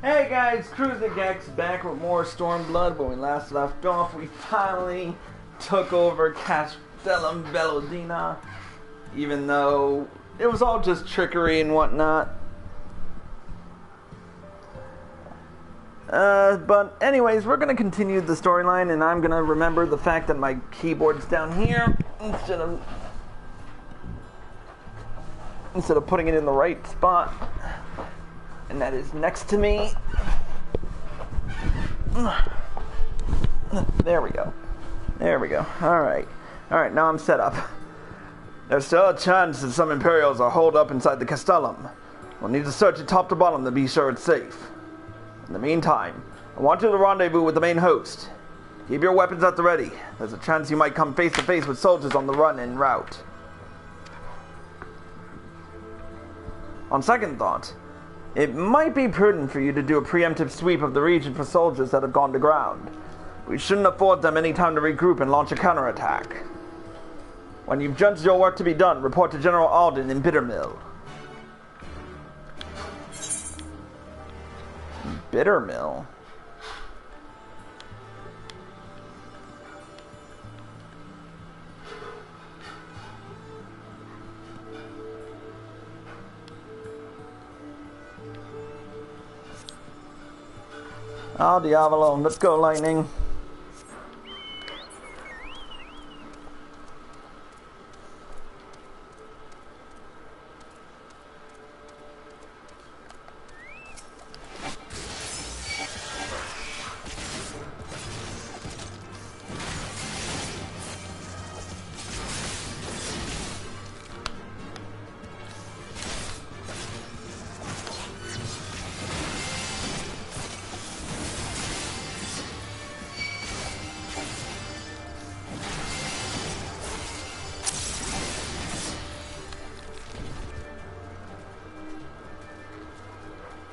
Hey guys, Cruiser back with more Stormblood. When we last left off, we finally took over Castellum Bellodina, even though it was all just trickery and whatnot. But anyways, we're going to continue the storyline, and I'm going to remember the fact that my keyboard's down here instead of putting it in the right spot. And that is next to me. There we go. Alright, now I'm set up. There's still a chance that some Imperials are holed up inside the Castellum. We'll need to search it top to bottom to be sure it's safe. In the meantime, I want you to rendezvous with the main host. Keep your weapons at the ready. There's a chance you might come face to face with soldiers on the run en route. On second thought, it might be prudent for you to do a preemptive sweep of the region for soldiers that have gone to ground. We shouldn't afford them any time to regroup and launch a counterattack. When you've judged your work to be done, report to General Alden in Bittermill. Bittermill? Oh, Diavolo, let's go, Lightning.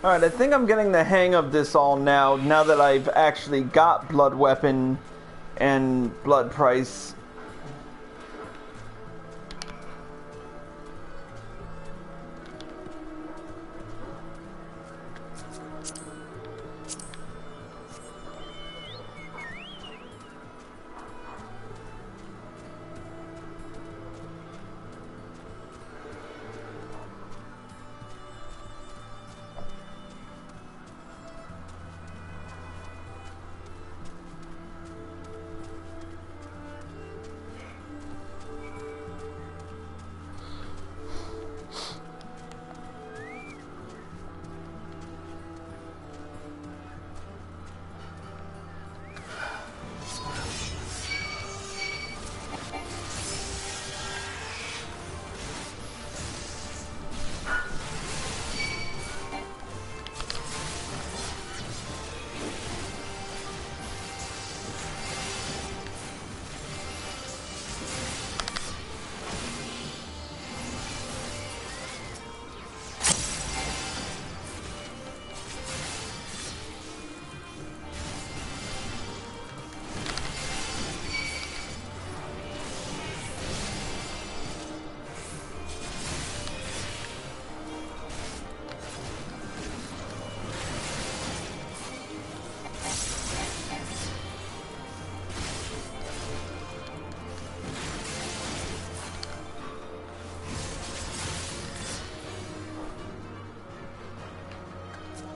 Alright, I think I'm getting the hang of this all now that I've actually got Blood Weapon and Blood Price.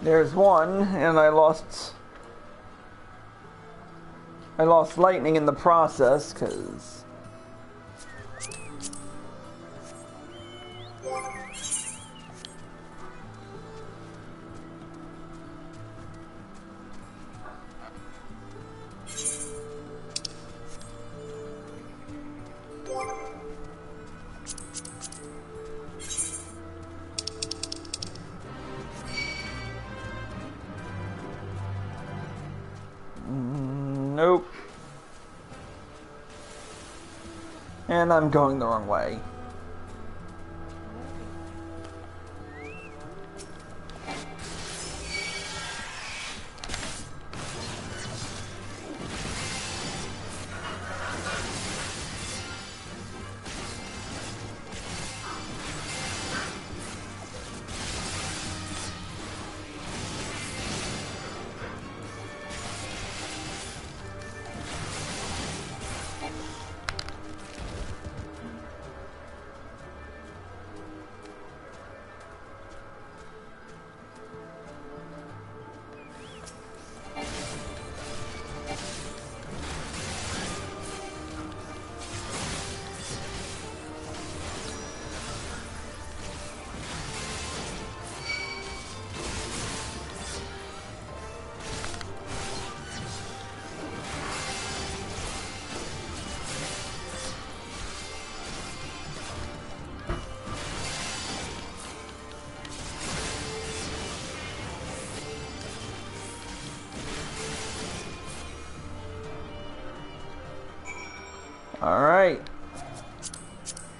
There's one, and I lost Lightning in the process, because... Nope. And I'm going the wrong way.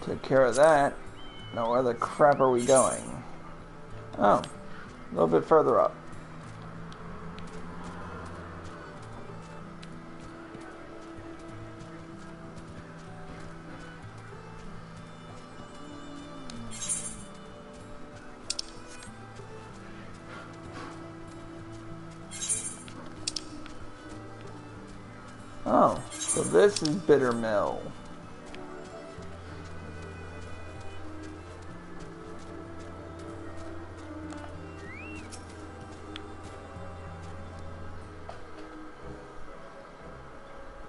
Take care of that. Now where the crap are we going? Oh, a little bit further up. Oh, so this is Bitter Mill.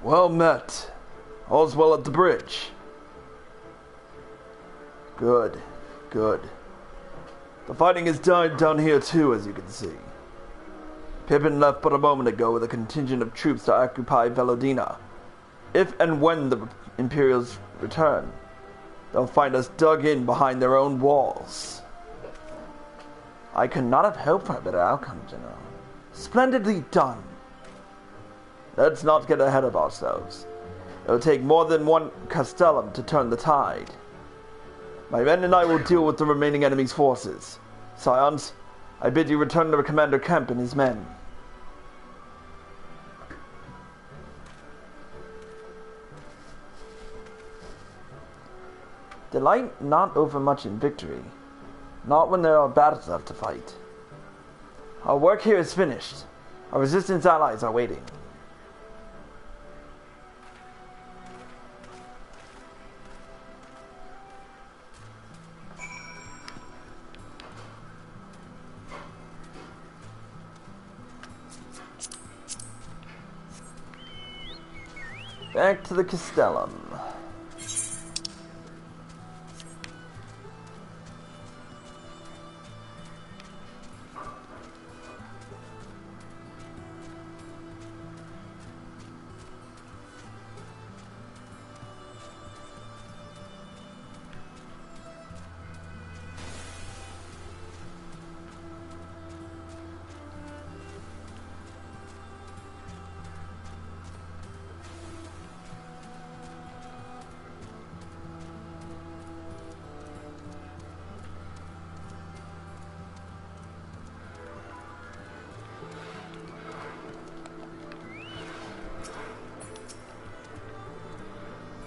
Well met. All's well at the bridge. Good, good. The fighting has died down here too, as you can see. Pippin left but a moment ago with a contingent of troops to occupy Velodina. If and when the Imperials return, they'll find us dug in behind their own walls. I could not have hoped for a better outcome, General. Splendidly done. Let's not get ahead of ourselves. It'll take more than one castellum to turn the tide. My men and I will deal with the remaining enemy's forces. Scions, I bid you return to Commander Kemp and his men. Delight not overmuch in victory, not when there are battles left to fight. Our work here is finished. Our resistance allies are waiting. Back to the Castellum.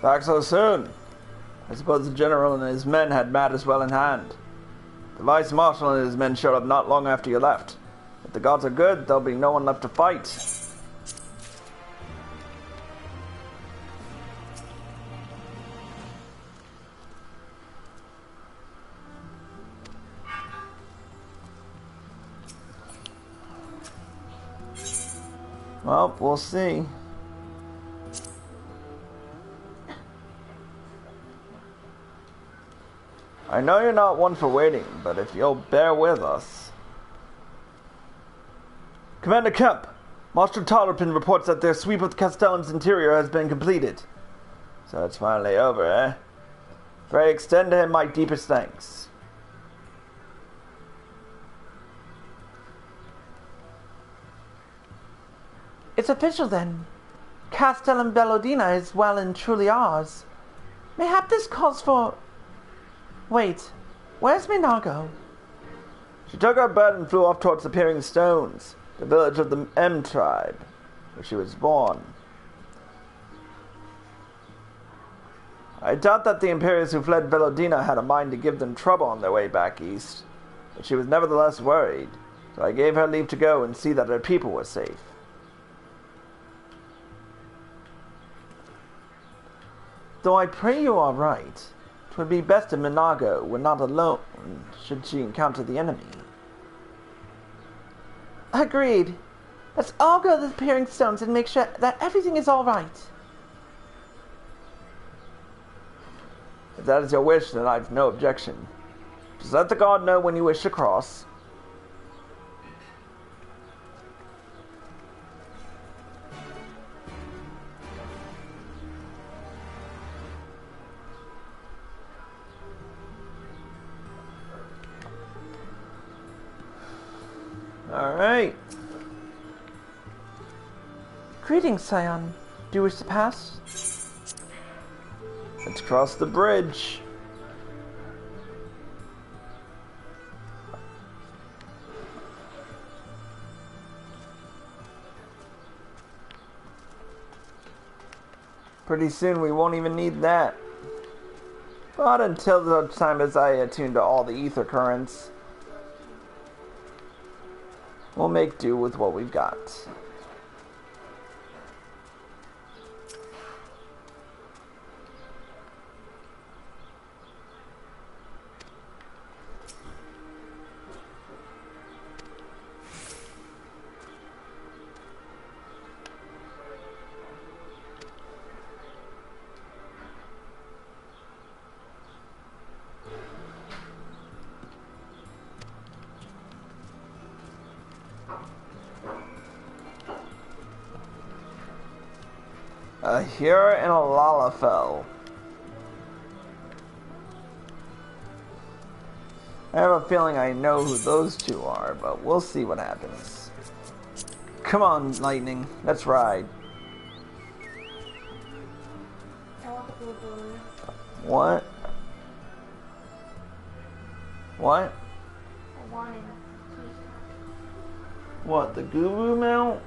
Back so soon. I suppose the general and his men had matters well in hand. The vice marshal and his men showed up not long after you left. If the gods are good, there'll be no one left to fight. Well, we'll see. I know you're not one for waiting, but if you'll bear with us... Commander Kemp, Master Tarleton reports that their sweep of the Castellum's interior has been completed. So it's finally over, eh? Pray extend to him my deepest thanks. It's official then. Castellum Velodina is well and truly ours. Mayhap this calls for... Wait, where's Minago? She took her bed and flew off towards the Peering Stones, the village of the M tribe, where she was born. I doubt that the Imperials who fled Velodina had a mind to give them trouble on their way back east, but she was nevertheless worried, so I gave her leave to go and see that her people were safe. Though I pray you are right. 'Twould be best if Minago were not alone should she encounter the enemy. Agreed. Let's all go to the Peering Stones and make sure that everything is all right. If that is your wish, then I've no objection. Just let the guard know when you wish to cross. Alright. Greetings, Scion. Do you wish to pass? Let's cross the bridge. Pretty soon we won't even need that. But until the time as I attune to all the ether currents, we'll make do with what we've got. A Hura and a Lalafell. I have a feeling I know who those two are, but we'll see what happens. Come on, Lightning. Let's ride. What? What? What, the Guru mount?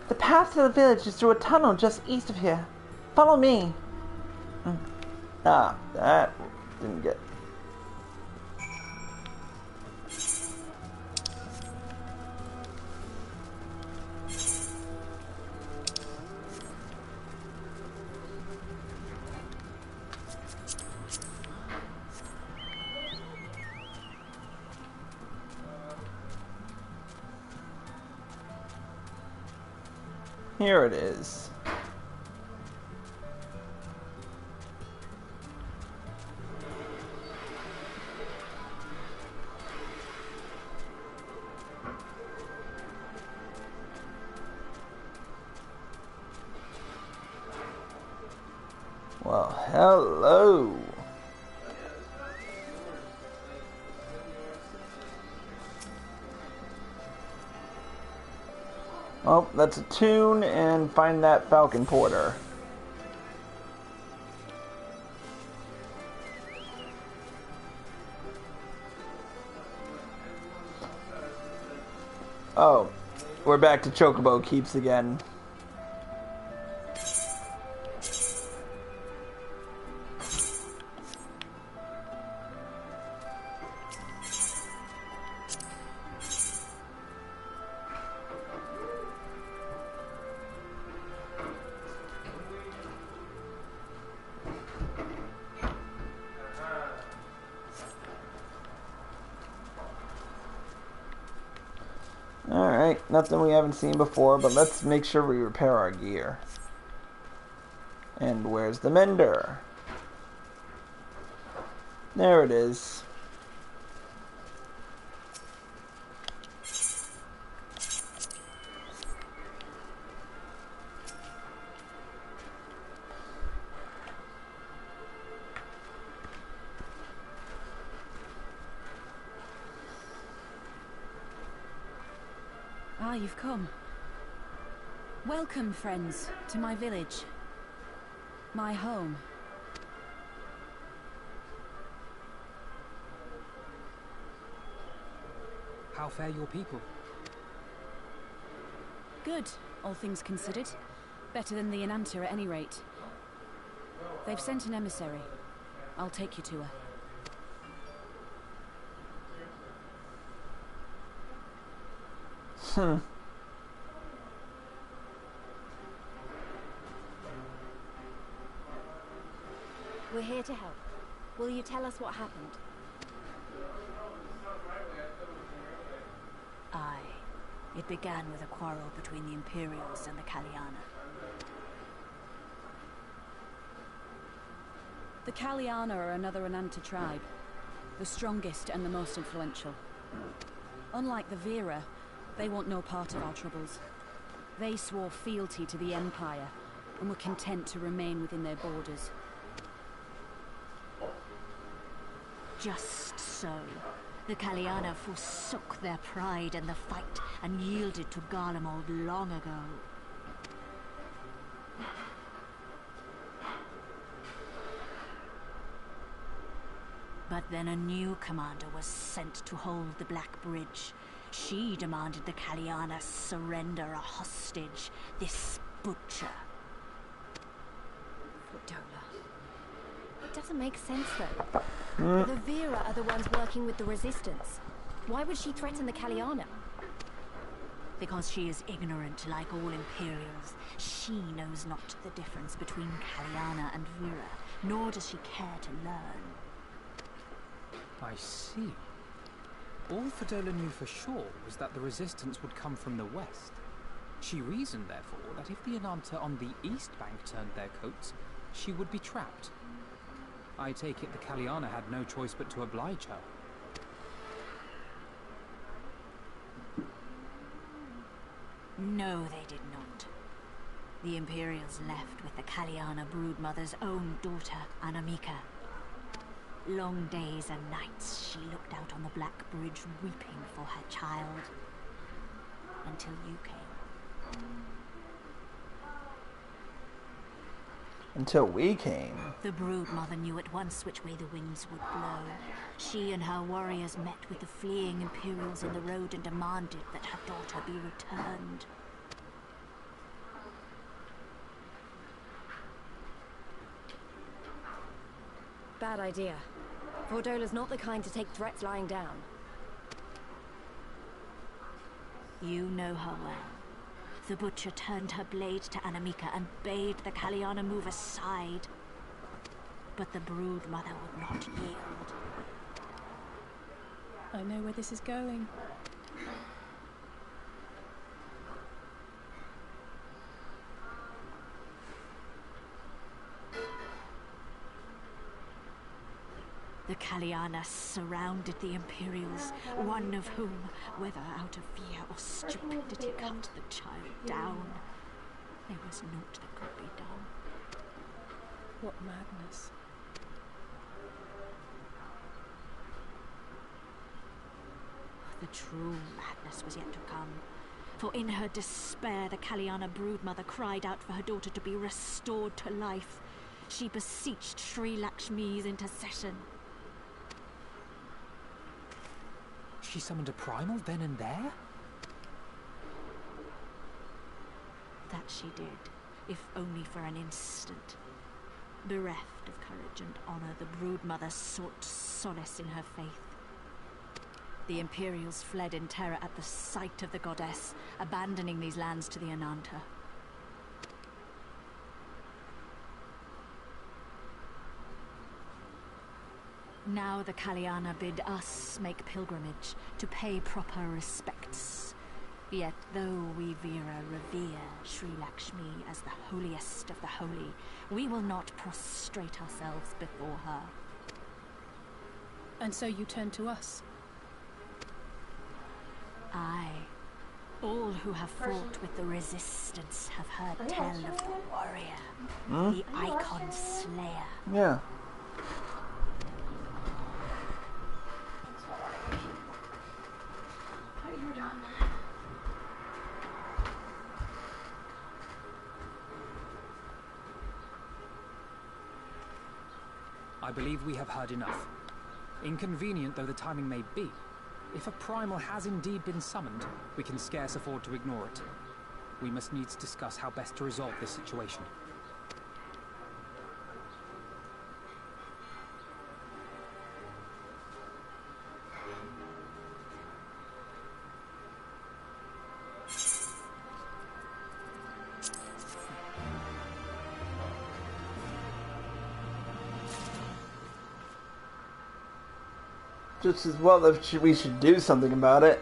The path to the village is through a tunnel just east of here. Follow me. Ah, that didn't get... Here it is. Well, hello. Oh, let's attune and find that Falcon Porter. Oh, we're back to Chocobo Keeps again. Alright, nothing we haven't seen before, but let's make sure we repair our gear. And where's the mender? There it is. Ah, you've come. Welcome, friends, to my village. My home. How fare your people? Good, all things considered. Better than the Ananta at any rate. They've sent an emissary. I'll take you to her. We're here to help. Will you tell us what happened? Aye. It began with a quarrel between the Imperials and the Kaliana. The Kaliana are another Ananta tribe. The strongest and the most influential. Unlike the Vera, they want no part of our troubles. They swore fealty to the Empire and were content to remain within their borders. Just so. The Kaliana forsook their pride in the fight and yielded to Garlemald long ago. But then a new commander was sent to hold the Black Bridge. She demanded the Kaliana surrender a hostage, this butcher. Fordola. It doesn't make sense though. The Vera are the ones working with the Resistance. Why would she threaten the Kaliana? Because she is ignorant like all Imperials. She knows not the difference between Kaliana and Vera, nor does she care to learn. I see. All Fordola knew for sure was that the resistance would come from the west. She reasoned, therefore, that if the Ananta on the east bank turned their coats, she would be trapped. I take it the Kaliana had no choice but to oblige her. No, they did not. The Imperials left with the Kaliana broodmother's own daughter, Anamika. Long days and nights she looked out on the Black Bridge weeping for her child. Until you came. Until we came. The broodmother knew at once which way the winds would blow. She and her warriors met with the fleeing Imperials in the road and demanded that her daughter be returned. Bad idea. Fordola's not the kind to take threats lying down. You know her well. The butcher turned her blade to Anamika and bade the Kaliana move aside. But the broodmother would not yield. I know where this is going. The Kaliana surrounded the Imperials, one of whom, whether out of fear or stupidity, cut the child down. There was naught that could be done. What madness. The true madness was yet to come. For in her despair, the Kaliana broodmother cried out for her daughter to be restored to life. She beseeched Sri Lakshmi's intercession. She summoned a primal then and there? That she did, if only for an instant. Bereft of courage and honor, the broodmother sought solace in her faith. The Imperials fled in terror at the sight of the goddess, abandoning these lands to the Ananta. Now the Kaliana bid us make pilgrimage to pay proper respects. Yet though we Vera revere Sri Lakshmi as the holiest of the holy, we will not prostrate ourselves before her. And so you turn to us? Aye. All who have fought with the resistance have heard tell of the warrior, the icon slayer. Yeah. I believe we have heard enough. Inconvenient though the timing may be, if a primal has indeed been summoned, we can scarce afford to ignore it. We must needs discuss how best to resolve this situation. Just as well if we should do something about it.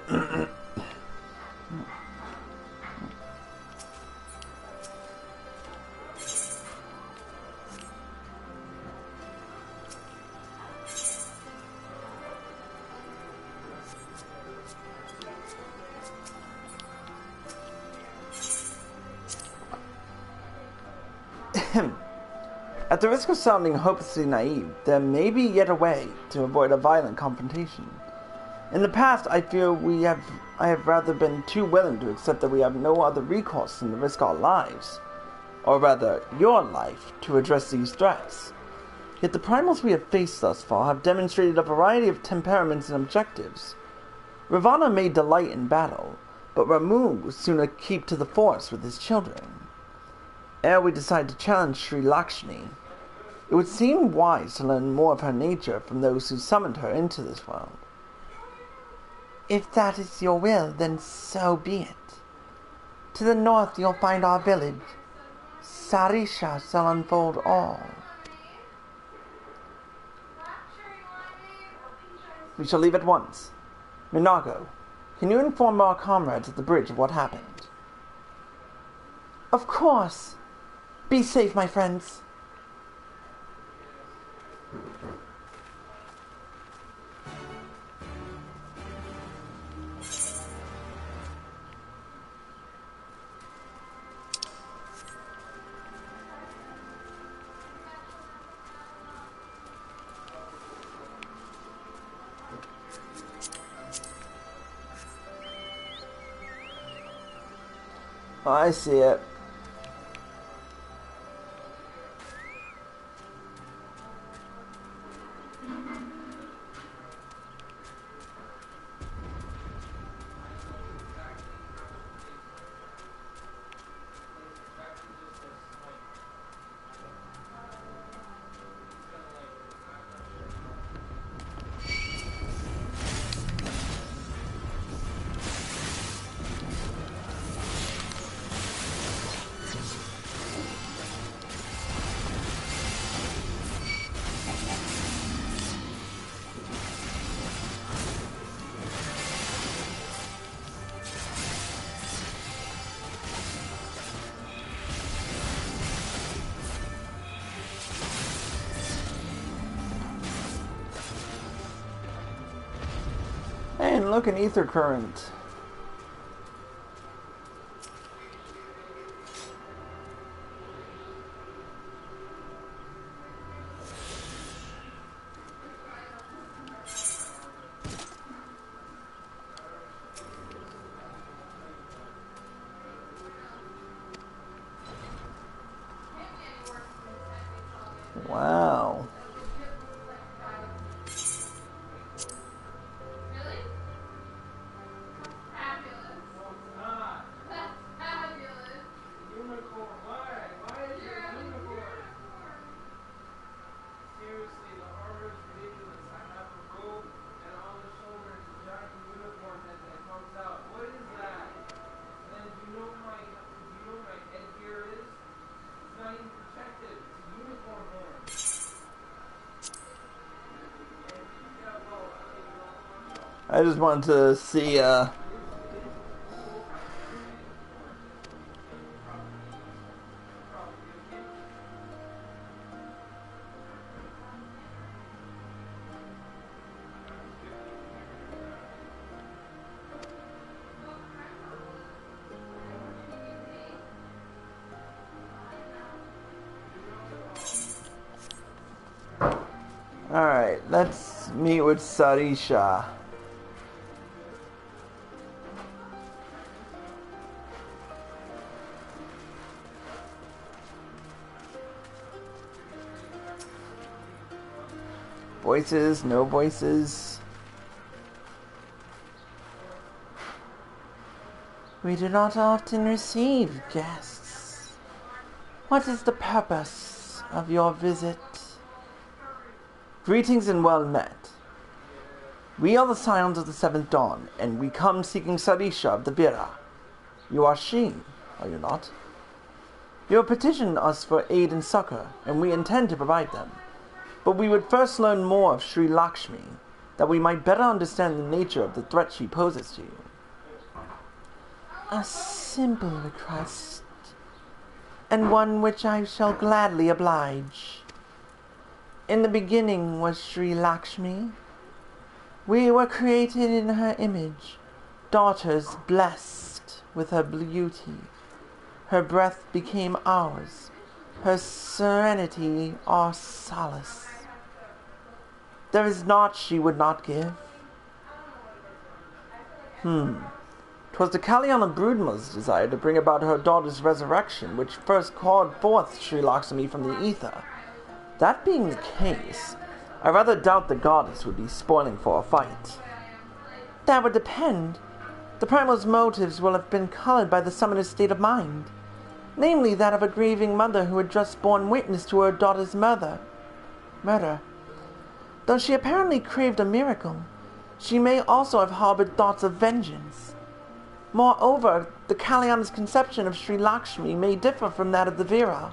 At the risk of sounding hopelessly naive, there may be yet a way to avoid a violent confrontation. In the past, I feel I have rather been too willing to accept that we have no other recourse than to risk our lives, or rather, your life, to address these threats. Yet the primals we have faced thus far have demonstrated a variety of temperaments and objectives. Ravana may delight in battle, but Ramu would sooner keep to the forest with his children. Ere we decide to challenge Sri Lakshmi, it would seem wise to learn more of her nature from those who summoned her into this world. If that is your will, then so be it. To the north you'll find our village. Sarisha shall unfold all. We shall leave at once. Minago, can you inform our comrades at the bridge of what happened? Of course. Be safe, my friends. I see it. And look, an ether current. Wow. I just wanted to see, Alright, let's meet with Sarisha. Voices, no voices. We do not often receive guests. What is the purpose of your visit? Greetings and well met. We are the Scions of the Seventh Dawn, and we come seeking Sarisha of the Vira. You are she, are you not? You have petitioned us for aid and succor, and we intend to provide them. But we would first learn more of Sri Lakshmi, that we might better understand the nature of the threat she poses to you. A simple request, and one which I shall gladly oblige. In the beginning was Sri Lakshmi. We were created in her image, daughters blessed with her beauty. Her breath became ours, her serenity or solace. There is naught she would not give. 'Twas the Kaliana Broodmother's desire to bring about her daughter's resurrection which first called forth Sri Lakshmi from the ether. That being the case, I rather doubt the goddess would be spoiling for a fight. That would depend. The primal's motives will have been colored by the summoner's state of mind, namely that of a grieving mother who had just borne witness to her daughter's murder. Though she apparently craved a miracle, she may also have harbored thoughts of vengeance. Moreover, the Kalyana's conception of Sri Lakshmi may differ from that of the Vira.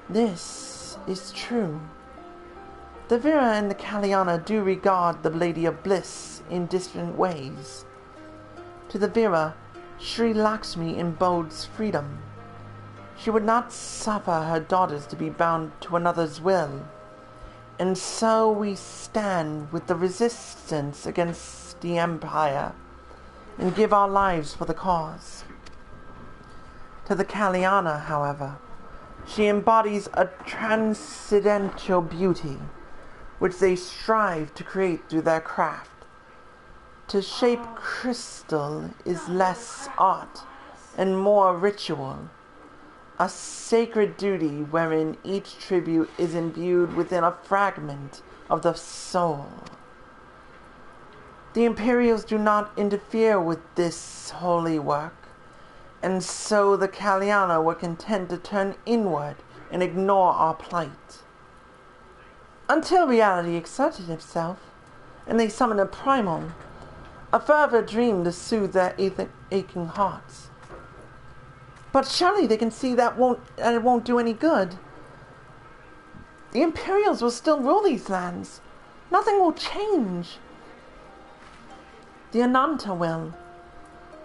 This is true. The Vira and the Kalyana do regard the Lady of Bliss in different ways. To the Vira, Sri Lakshmi embodies freedom. She would not suffer her daughters to be bound to another's will. And so we stand with the resistance against the Empire and give our lives for the cause. To the Kalyana, however, she embodies a transcendental beauty which they strive to create through their craft. To shape crystal is less art and more ritual, a sacred duty wherein each tribute is imbued within a fragment of the soul. The Imperials do not interfere with this holy work, and so the Kalyana were content to turn inward and ignore our plight. Until reality asserted itself, and they summoned a primal, a further dream to soothe their aching hearts. But surely they can see that it won't do any good. The Imperials will still rule these lands. Nothing will change. The Ananta will.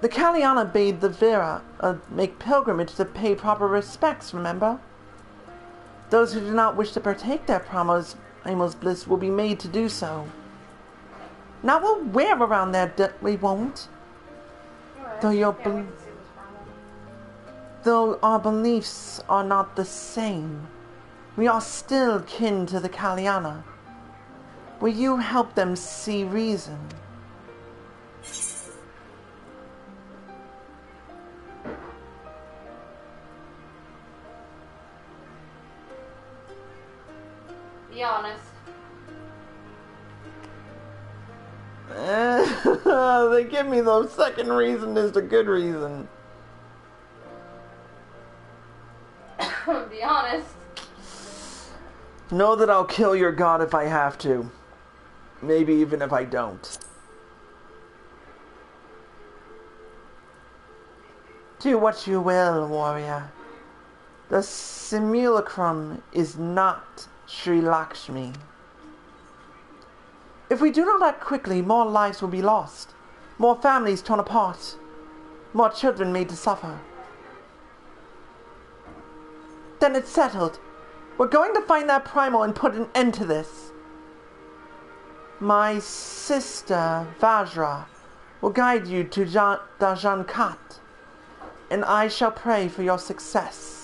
The Kalyana bade the Vira make pilgrimage to pay proper respects, remember? Those who do not wish to partake their primal's bliss will be made to do so. Now we'll wear around their we won't. Though our beliefs are not the same, we are still kin to the Kalyana. Will you help them see reason? Be honest. They give me the second reason is the good reason. Be honest. Know that I'll kill your god if I have to. Maybe even if I don't. Do what you will, warrior. The simulacrum is not Sri Lakshmi. If we do not act quickly, more lives will be lost, more families torn apart, more children made to suffer. Then it's settled. We're going to find that primal and put an end to this. My sister, Vajra, will guide you to Dajankat, and I shall pray for your success.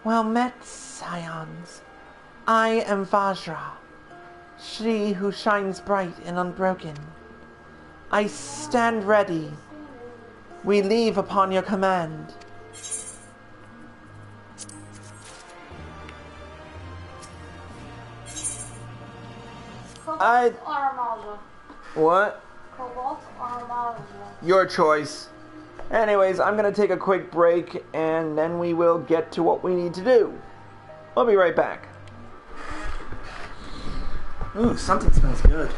Well met, Scions. I am Vajra, she who shines bright and unbroken. I stand ready. We leave upon your command. Cobalt or Amalva? What? Cobalt or Amalva? Your choice. Anyways, I'm going to take a quick break, and then we will get to what we need to do. I'll be right back. Ooh, something smells good.